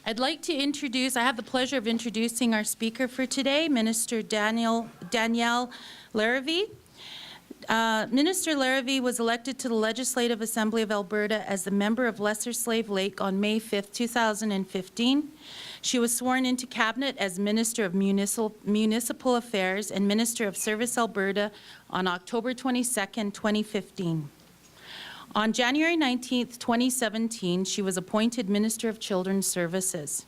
I'd like to I have the pleasure of introducing our speaker for today, Minister Danielle Larivee. Minister Larivee was elected to the Legislative Assembly of Alberta as the member of Lesser Slave Lake on May 5th, 2015. She was sworn into Cabinet as Minister of Municipal Affairs and Minister of Service Alberta on October 22nd, 2015. On January 19th, 2017, she was appointed Minister of Children's Services.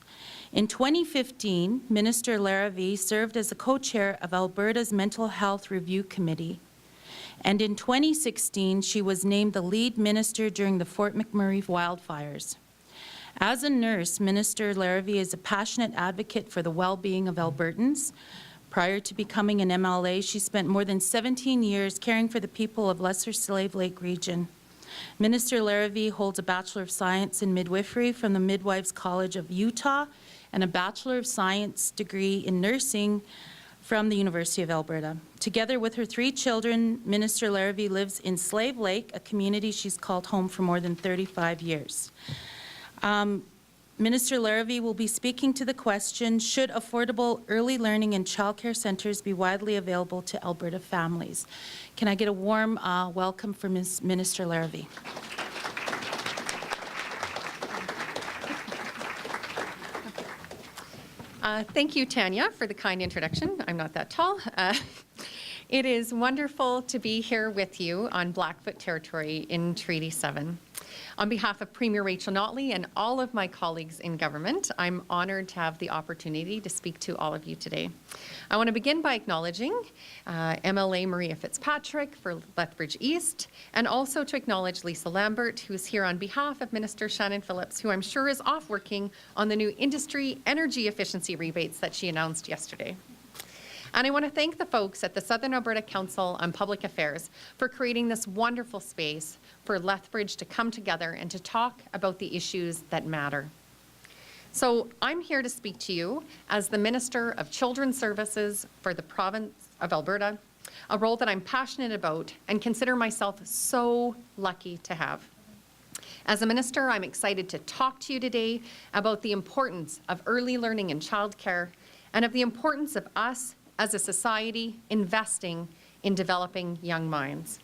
In 2015, Minister Larivee served as the co-chair of Alberta's Mental Health Review Committee. And in 2016, she was named the lead minister during the Fort McMurray wildfires. As a nurse, Minister Larivee is a passionate advocate for the well-being of Albertans. Prior to becoming an MLA, she spent more than 17 years caring for the people of Lesser Slave Lake region. Minister Larivee holds a Bachelor of Science in Midwifery from the Midwives College of Utah and a Bachelor of Science degree in Nursing from the University of Alberta. Together with her 3 children, Minister Larivee lives in Slave Lake, a community she's called home for more than 35 years. Minister Larivee will be speaking to the question, should affordable early learning and childcare centres be widely available to Alberta families? Can I get a warm welcome for Minister Larivee? Thank you, Tanya, for the kind introduction. I'm not that tall. It is wonderful to be here with you on Blackfoot territory in Treaty 7. On behalf of Premier Rachel Notley and all of my colleagues in government, I'm honored to have the opportunity to speak to all of you today. I want to begin by acknowledging MLA Maria Fitzpatrick for Lethbridge East, and also to acknowledge Lisa Lambert, who is here on behalf of Minister Shannon Phillips, who I'm sure is off working on the new industry energy efficiency rebates that she announced yesterday. And I want to thank the folks at the Southern Alberta Council on Public Affairs for creating this wonderful space for Lethbridge to come together and to talk about the issues that matter. So I'm here to speak to you as the Minister of Children's Services for the province of Alberta, a role that I'm passionate about and consider myself so lucky to have. As a minister, I'm excited to talk to you today about the importance of early learning and childcare and of the importance of us as a society investing in developing young minds.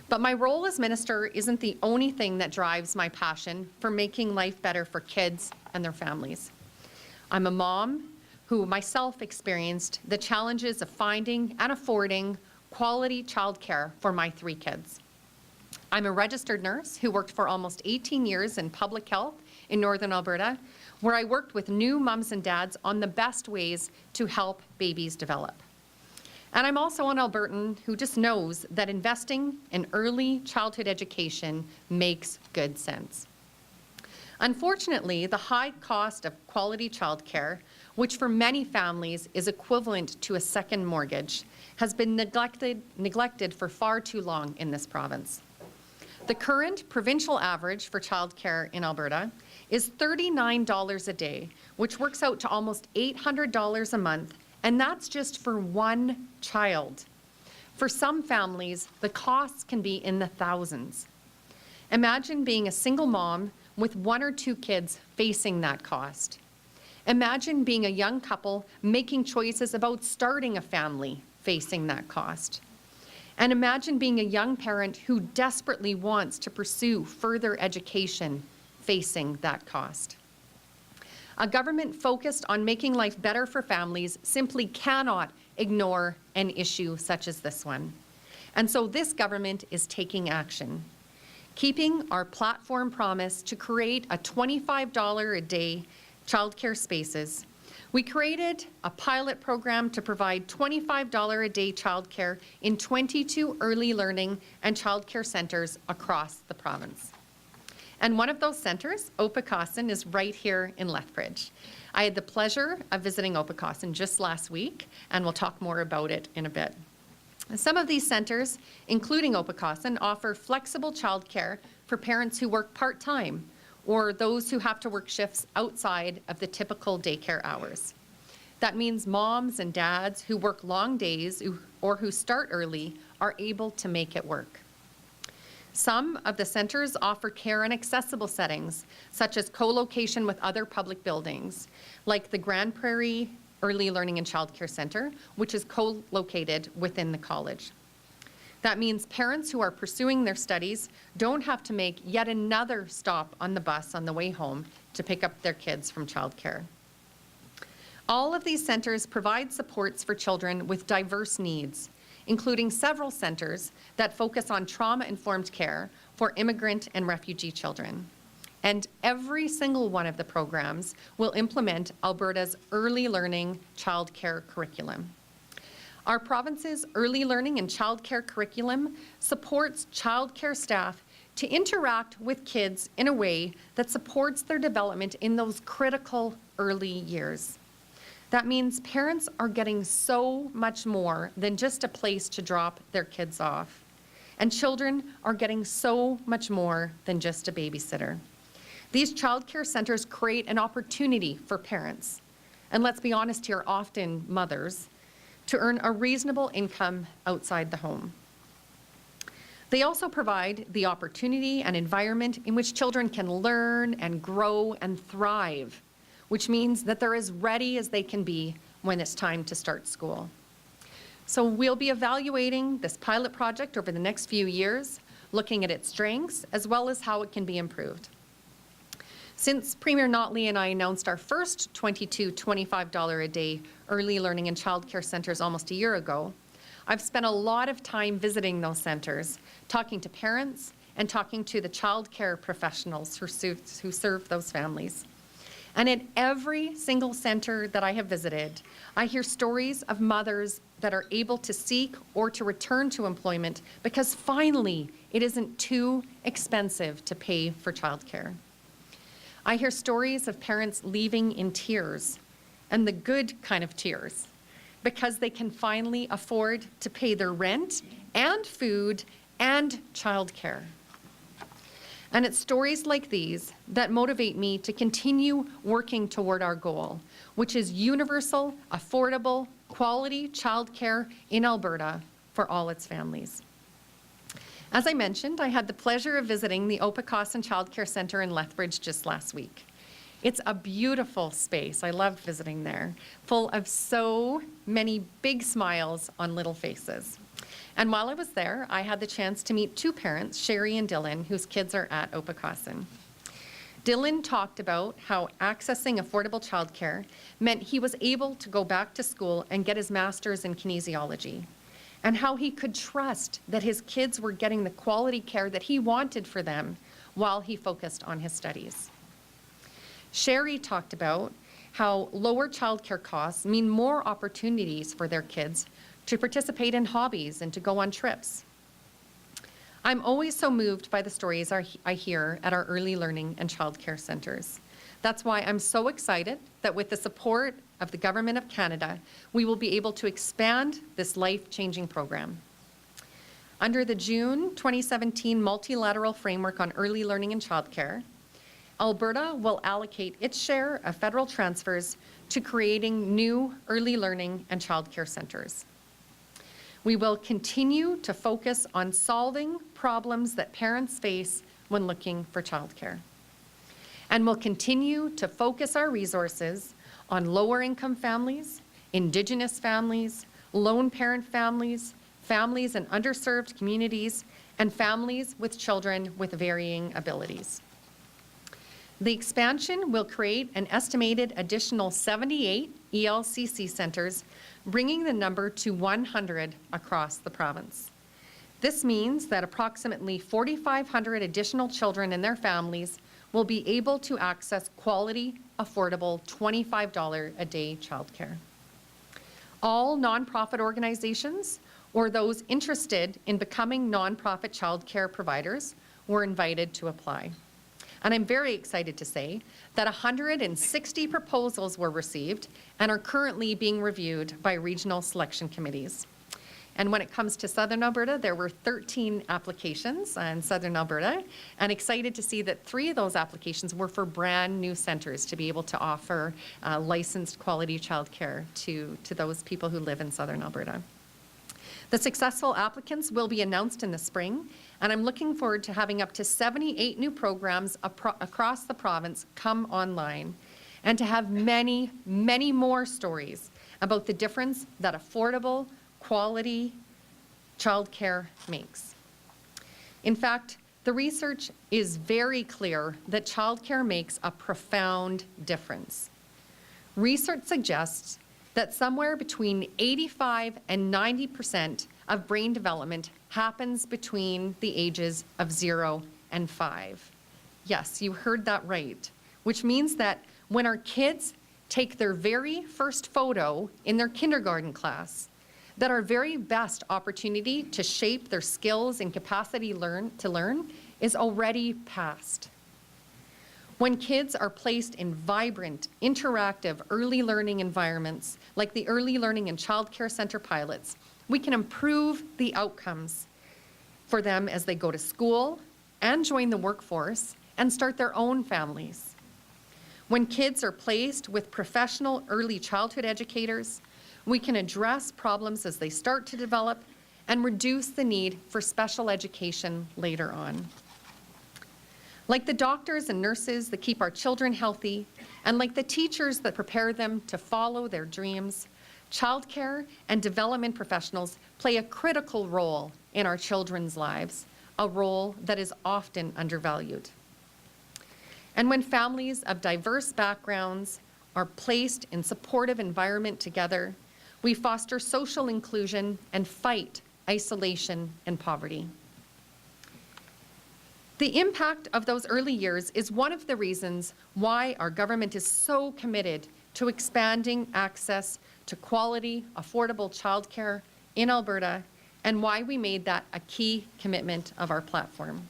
But my role as minister isn't the only thing that drives my passion for making life better for kids and their families. I'm a mom who myself experienced the challenges of finding and affording quality childcare for my 3 kids. I'm a registered nurse who worked for almost 18 years in public health in Northern Alberta, where I worked with new mums and dads on the best ways to help babies develop. And I'm also an Albertan who just knows that investing in early childhood education makes good sense. Unfortunately, the high cost of quality childcare, which for many families is equivalent to a second mortgage, has been neglected for far too long in this province. The current provincial average for childcare in Alberta is $39 a day, which works out to almost $800 a month, and that's just for 1 child. For some families, the costs can be in the thousands. Imagine being a single mom with 1 or 2 kids facing that cost. Imagine being a young couple making choices about starting a family facing that cost. And imagine being a young parent who desperately wants to pursue further education facing that cost. A government focused on making life better for families simply cannot ignore an issue such as this one. And so this government is taking action. Keeping our platform promise to create a $25 a day childcare spaces, we created a pilot program to provide $25 a day childcare in 22 early learning and childcare centres across the province. And one of those centres, Opicossin, is right here in Lethbridge. I had the pleasure of visiting Opicossin just last week, and we'll talk more about it in a bit. Some of these centres, including Opicossin, offer flexible childcare for parents who work part-time or those who have to work shifts outside of the typical daycare hours. That means moms and dads who work long days or who start early are able to make it work. Some of the centers offer care in accessible settings, such as co-location with other public buildings, like the Grand Prairie Early Learning and Childcare Center, which is co-located within the college. That means parents who are pursuing their studies don't have to make yet another stop on the bus on the way home to pick up their kids from childcare. All of these centers provide supports for children with diverse needs, including several centers that focus on trauma-informed care for immigrant and refugee children. And every single one of the programs will implement Alberta's early learning childcare curriculum. Our province's early learning and childcare curriculum supports childcare staff to interact with kids in a way that supports their development in those critical early years. That means parents are getting so much more than just a place to drop their kids off. And children are getting so much more than just a babysitter. These childcare centers create an opportunity for parents, and let's be honest here, often mothers, to earn a reasonable income outside the home. They also provide the opportunity and environment in which children can learn and grow and thrive, which means that they're as ready as they can be when it's time to start school. So we'll be evaluating this pilot project over the next few years, looking at its strengths as well as how it can be improved. Since Premier Notley and I announced our first $25 a day early learning and childcare centers almost a year ago, I've spent a lot of time visiting those centers, talking to parents and talking to the childcare professionals who serve those families. And at every single center that I have visited, I hear stories of mothers that are able to seek or to return to employment because finally it isn't too expensive to pay for childcare. I hear stories of parents leaving in tears, and the good kind of tears, because they can finally afford to pay their rent and food and childcare. And it's stories like these that motivate me to continue working toward our goal, which is universal, affordable, quality childcare in Alberta for all its families. As I mentioned, I had the pleasure of visiting the Pace-Crosschild Childcare Center in Lethbridge just last week. It's a beautiful space. I loved visiting there, full of so many big smiles on little faces. And while I was there, I had the chance to meet two parents, Sherry and Dylan, whose kids are at Pace-Crosschild. Dylan talked about how accessing affordable childcare meant he was able to go back to school and get his master's in kinesiology, and how he could trust that his kids were getting the quality care that he wanted for them while he focused on his studies. Sherry talked about how lower childcare costs mean more opportunities for their kids to participate in hobbies and to go on trips. I'm always so moved by the stories I hear at our early learning and childcare centers. That's why I'm so excited that with the support of the Government of Canada, we will be able to expand this life-changing program. Under the June 2017 Multilateral Framework on Early Learning and Childcare, Alberta will allocate its share of federal transfers to creating new early learning and childcare centers. We will continue to focus on solving problems that parents face when looking for childcare. And we'll continue to focus our resources on lower income families, Indigenous families, lone parent families, families in underserved communities, and families with children with varying abilities. The expansion will create an estimated additional 78 ELCC centers, bringing the number to 100 across the province. This means that approximately 4,500 additional children and their families will be able to access quality, affordable $25 a day childcare. All nonprofit organizations or those interested in becoming nonprofit childcare providers were invited to apply. And I'm very excited to say that 160 proposals were received and are currently being reviewed by regional selection committees. And when it comes to Southern Alberta, there were 13 applications in Southern Alberta, and excited to see that 3 of those applications were for brand new centers to be able to offer licensed quality childcare to those people who live in Southern Alberta. The successful applicants will be announced in the spring, and I'm looking forward to having up to 78 new programs across the province come online, and to have many, many more stories about the difference that affordable, quality childcare makes. In fact, the research is very clear that childcare makes a profound difference. Research suggests that somewhere between 85 and 90% of brain development happens between the ages of 0 and 5. Yes, you heard that right, which means that when our kids take their very first photo in their kindergarten class, that our very best opportunity to shape their skills and capacity to learn is already past. When kids are placed in vibrant, interactive early learning environments like the Early Learning and Childcare Center pilots, we can improve the outcomes for them as they go to school and join the workforce and start their own families. When kids are placed with professional early childhood educators, we can address problems as they start to develop and reduce the need for special education later on. Like the doctors and nurses that keep our children healthy, and like the teachers that prepare them to follow their dreams, childcare and development professionals play a critical role in our children's lives, a role that is often undervalued. And when families of diverse backgrounds are placed in supportive environment together, we foster social inclusion and fight isolation and poverty. The impact of those early years is one of the reasons why our government is so committed to expanding access to quality, affordable childcare in Alberta, and why we made that a key commitment of our platform.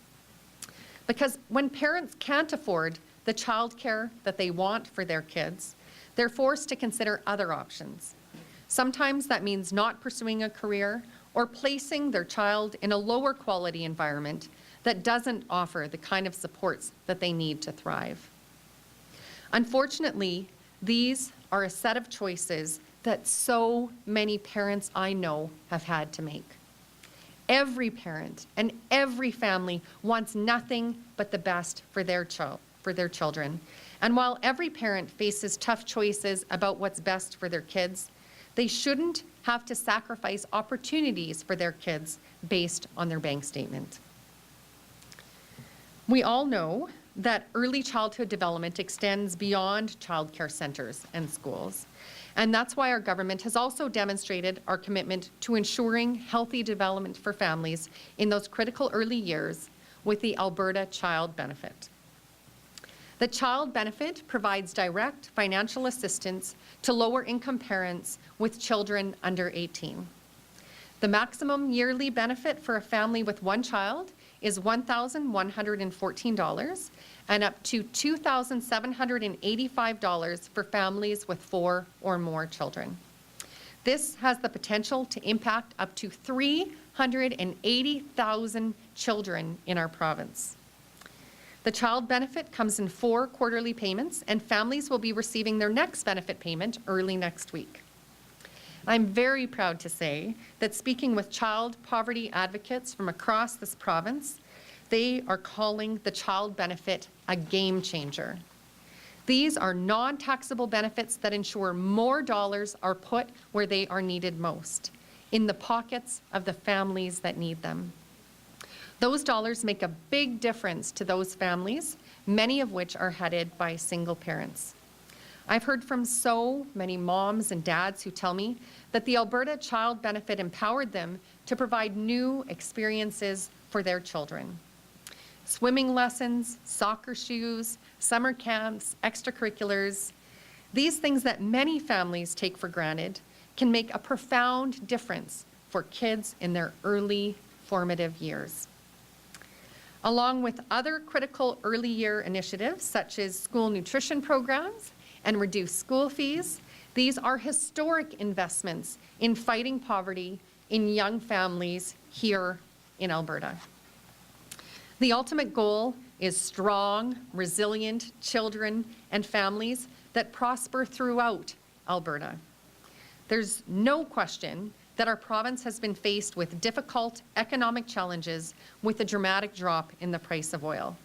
Because when parents can't afford the childcare that they want for their kids, they're forced to consider other options. Sometimes that means not pursuing a career or placing their child in a lower quality environment that doesn't offer the kind of supports that they need to thrive. Unfortunately, these are a set of choices that so many parents I know have had to make. Every parent and every family wants nothing but the best for their children. And while every parent faces tough choices about what's best for their kids, they shouldn't have to sacrifice opportunities for their kids based on their bank statement. We all know that early childhood development extends beyond childcare centers and schools. And that's why our government has also demonstrated our commitment to ensuring healthy development for families in those critical early years with the Alberta Child Benefit. The Child Benefit provides direct financial assistance to lower-income parents with children under 18. The maximum yearly benefit for a family with one child is $1,114 and up to $2,785 for families with 4 or more children. This has the potential to impact up to 380,000 children in our province. The child benefit comes in 4 quarterly payments, and families will be receiving their next benefit payment early next week. I'm very proud to say that speaking with child poverty advocates from across this province, they are calling the child benefit a game changer. These are non-taxable benefits that ensure more dollars are put where they are needed most, in the pockets of the families that need them. Those dollars make a big difference to those families, many of which are headed by single parents. I've heard from so many moms and dads who tell me that the Alberta Child Benefit empowered them to provide new experiences for their children. Swimming lessons, soccer shoes, summer camps, extracurriculars, these things that many families take for granted can make a profound difference for kids in their early formative years. Along with other critical early year initiatives such as school nutrition programs and reduced school fees, these are historic investments in fighting poverty in young families here in Alberta. The ultimate goal is strong, resilient children and families that prosper throughout Alberta. There's no question that our province has been faced with difficult economic challenges with a dramatic drop in the price of oil.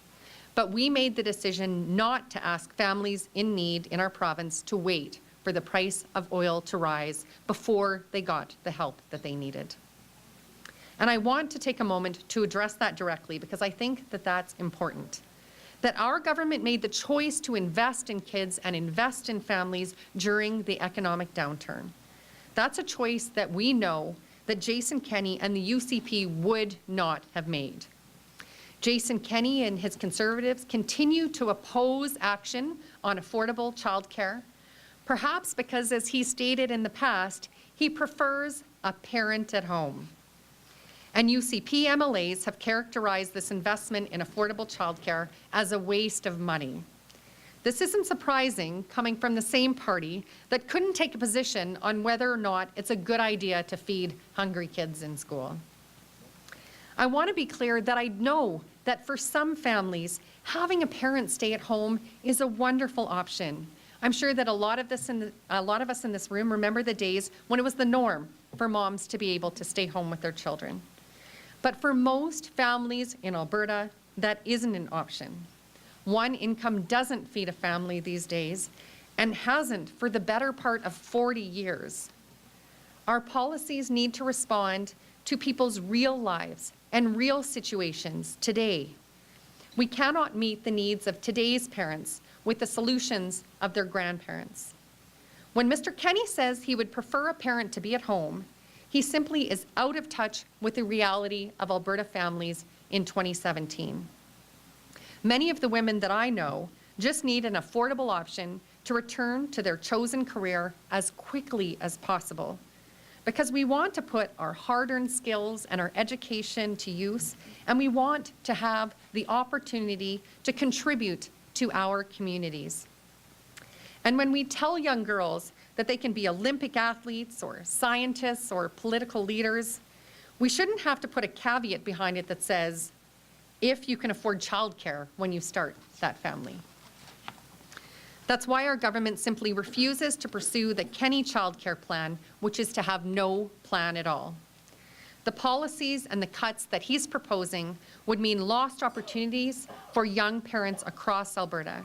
But we made the decision not to ask families in need in our province to wait for the price of oil to rise before they got the help that they needed. And I want to take a moment to address that directly because I think that that's important. That our government made the choice to invest in kids and invest in families during the economic downturn. That's a choice that we know that Jason Kenney and the UCP would not have made. Jason Kenney and his Conservatives continue to oppose action on affordable childcare, perhaps because, as he stated in the past, he prefers a parent at home. And UCP MLAs have characterized this investment in affordable childcare as a waste of money. This isn't surprising, coming from the same party that couldn't take a position on whether or not it's a good idea to feed hungry kids in school. I want to be clear that I know that for some families, having a parent stay at home is a wonderful option. I'm sure that a lot of us in this room remember the days when it was the norm for moms to be able to stay home with their children. But for most families in Alberta, that isn't an option. One income doesn't feed a family these days and hasn't for the better part of 40 years. Our policies need to respond to people's real lives and real situations today. We cannot meet the needs of today's parents with the solutions of their grandparents. When Mr. Kenney says he would prefer a parent to be at home, he simply is out of touch with the reality of Alberta families in 2017. Many of the women that I know just need an affordable option to return to their chosen career as quickly as possible, because we want to put our hard-earned skills and our education to use, and we want to have the opportunity to contribute to our communities. And when we tell young girls that they can be Olympic athletes or scientists or political leaders, we shouldn't have to put a caveat behind it that says, if you can afford childcare when you start that family. That's why our government simply refuses to pursue the Kenney childcare plan, which is to have no plan at all. The policies and the cuts that he's proposing would mean lost opportunities for young parents across Alberta.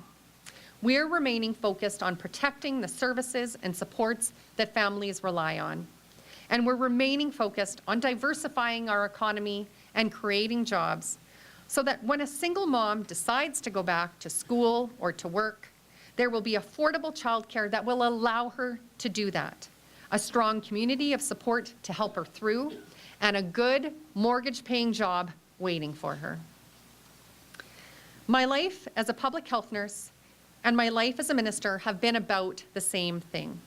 We're remaining focused on protecting the services and supports that families rely on. And we're remaining focused on diversifying our economy and creating jobs so that when a single mom decides to go back to school or to work, there will be affordable childcare that will allow her to do that, a strong community of support to help her through, and a good mortgage-paying job waiting for her. My life as a public health nurse and my life as a minister have been about the same thing,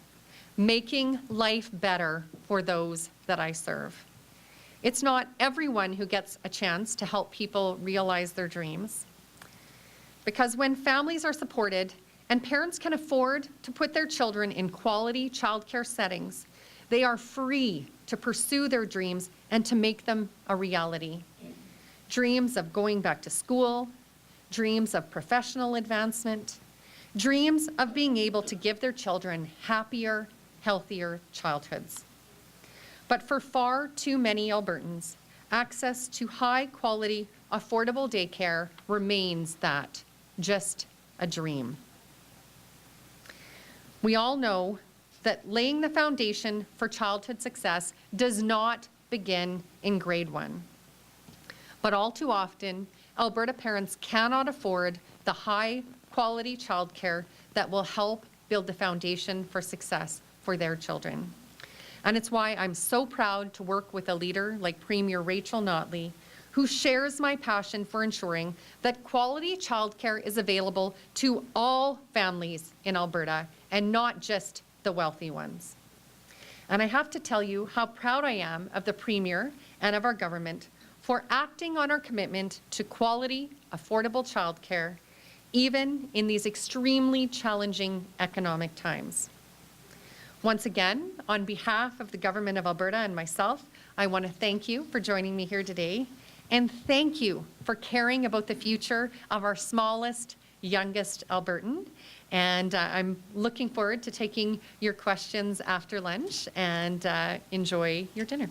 making life better for those that I serve. It's not everyone who gets a chance to help people realize their dreams, because when families are supported and parents can afford to put their children in quality childcare settings, they are free to pursue their dreams and to make them a reality. Dreams of going back to school, dreams of professional advancement, dreams of being able to give their children happier, healthier childhoods. But for far too many Albertans, access to high-quality, affordable daycare remains that, just a dream. We all know that laying the foundation for childhood success does not begin in grade 1. But all too often, Alberta parents cannot afford the high-quality childcare that will help build the foundation for success for their children. And it's why I'm so proud to work with a leader like Premier Rachel Notley, who shares my passion for ensuring that quality childcare is available to all families in Alberta and not just the wealthy ones. And I have to tell you how proud I am of the Premier and of our government for acting on our commitment to quality, affordable childcare, even in these extremely challenging economic times. Once again, on behalf of the Government of Alberta and myself, I want to thank you for joining me here today, and thank you for caring about the future of our smallest, youngest Albertan, And I'm looking forward to taking your questions after lunch, and enjoy your dinner.